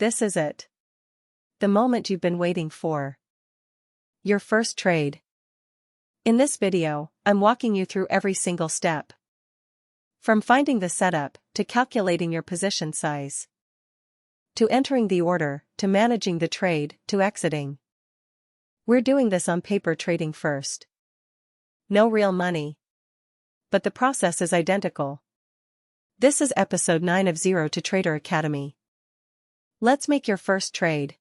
This is it. The moment you've been waiting for. Your first trade. In this video, I'm walking you through every single step. From finding the setup, to calculating your position size, to entering the order, to managing the trade, to exiting. We're doing this on paper trading first. No real money. But the process is identical. This is episode 9 of Zero to Trader Academy. Let's make your first trade.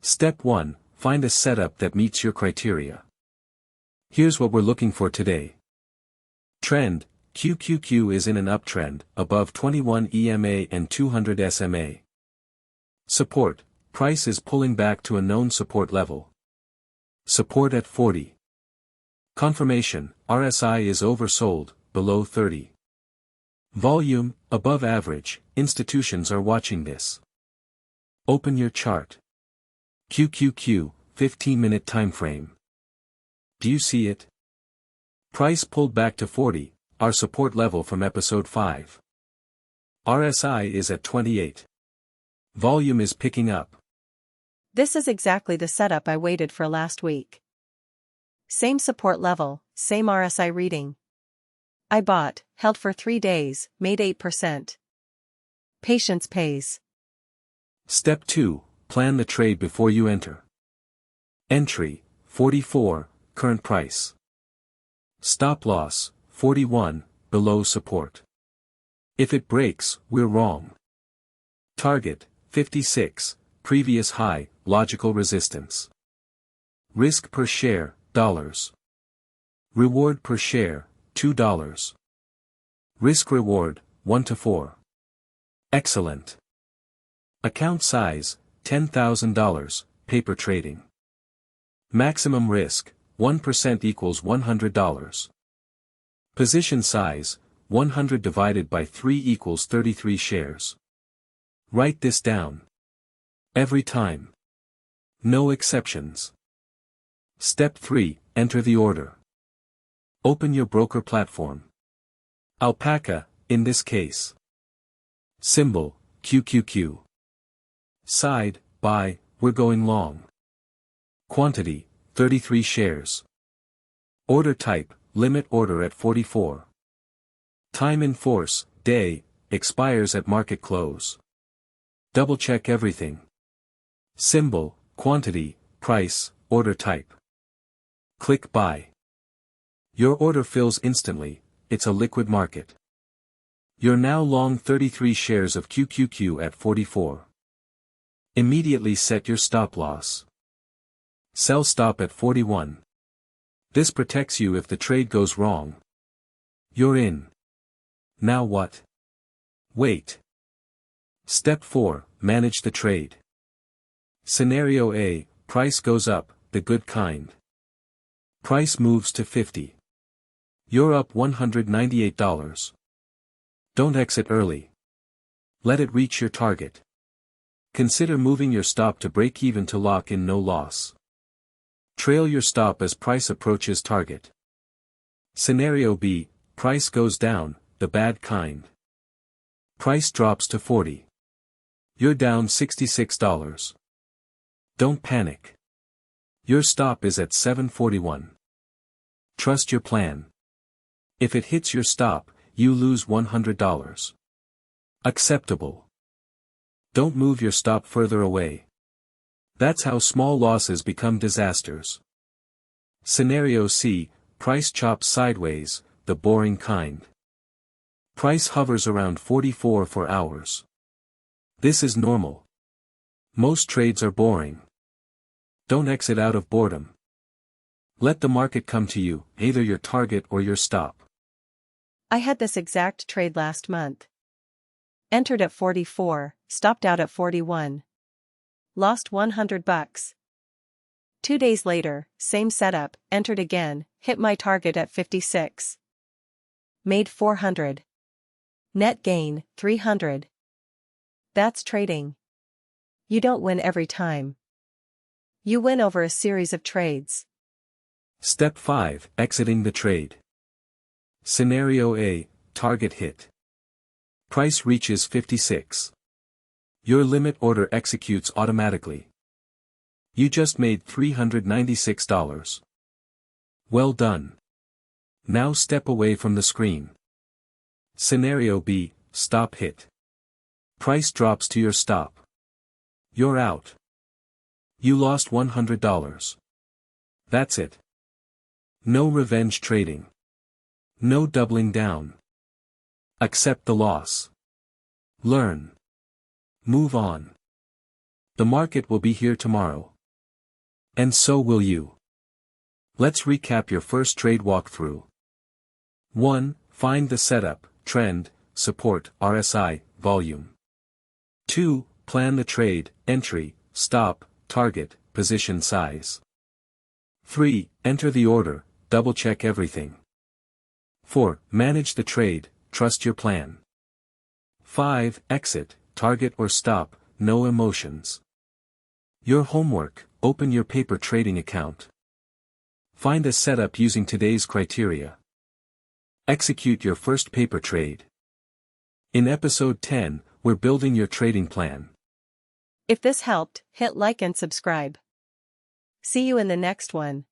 Step 1. Find a setup that meets your criteria. Here's what we're looking for today. Trend: QQQ is in an uptrend, above 21 EMA and 200 SMA. Support: price is pulling back to a known support level. Support at 40. Confirmation: RSI is oversold, below 30. Volume: above average, institutions are watching this. Open your chart. QQQ, 15-minute time frame. Do you see it? Price pulled back to 40, our support level from episode 5. RSI is at 28. Volume is picking up. This is exactly the setup I waited for last week. Same support level, same RSI reading. I bought, held for 3 days, made 8%. Patience pays. Step 2. Plan the trade before you enter. Entry: 44, current price. Stop loss: 41, below support. If it breaks, we're wrong. Target: 56, previous high, logical resistance. Risk per share, dollars. Reward per share, $2. Risk reward, 1 to 4. Excellent. Account size, $10,000, paper trading. Maximum risk, 1% equals $100. Position size, 100 divided by 3 equals 33 shares. Write this down. Every time. No exceptions. Step 3. Enter the order. Open your broker platform. Alpaca, in this case. Symbol: QQQ. Side: buy, we're going long. Quantity: 33 shares. Order type: limit order at 44. Time in force: day, expires at market close. Double check everything. Symbol: quantity, price, order type. Click buy. Your order fills instantly, it's a liquid market. You're now long 33 shares of QQQ at 44. Immediately set your stop loss. Sell stop at 41. This protects you if the trade goes wrong. You're in. Now what? Wait. Step 4. Manage the trade. Scenario A: price goes up, the good kind. Price moves to 50. You're up $198. Don't exit early. Let it reach your target. Consider moving your stop to break even to lock in no loss. Trail your stop as price approaches target. Scenario B: price goes down, the bad kind. Price drops to 40. You're down $66. Don't panic. Your stop is at 741. Trust your plan. If it hits your stop, you lose $100. Acceptable. Don't move your stop further away. That's how small losses become disasters. Scenario C: price chops sideways, the boring kind. Price hovers around 44 for hours. This is normal. Most trades are boring. Don't exit out of boredom. Let the market come to you, either your target or your stop. I had this exact trade last month. Entered at 44, stopped out at 41. Lost $100. 2 days later, same setup, entered again, hit my target at 56. Made 400. Net gain, 300. That's trading. You don't win every time. You win over a series of trades. Step 5. Exiting the trade. Scenario A: target hit. Price reaches 56. Your limit order executes automatically. You just made $396. Well done. Now step away from the screen. Scenario B, stop hit. Price drops to your stop. You're out. You lost $100. That's it. No revenge trading. No doubling down. Accept the loss. Learn. Move on. The market will be here tomorrow. And so will you. Let's recap your first trade walkthrough. 1. Find the setup, trend, support, RSI, volume. 2. Plan the trade, entry, stop, target, position size. 3. Enter the order, double-check everything. 4. Manage the trade, trust your plan. 5. Exit, target or stop, no emotions. Your homework, open your paper trading account. Find a setup using today's criteria. Execute your first paper trade. In episode 10, we're building your trading plan. If this helped, hit like and subscribe. See you in the next one.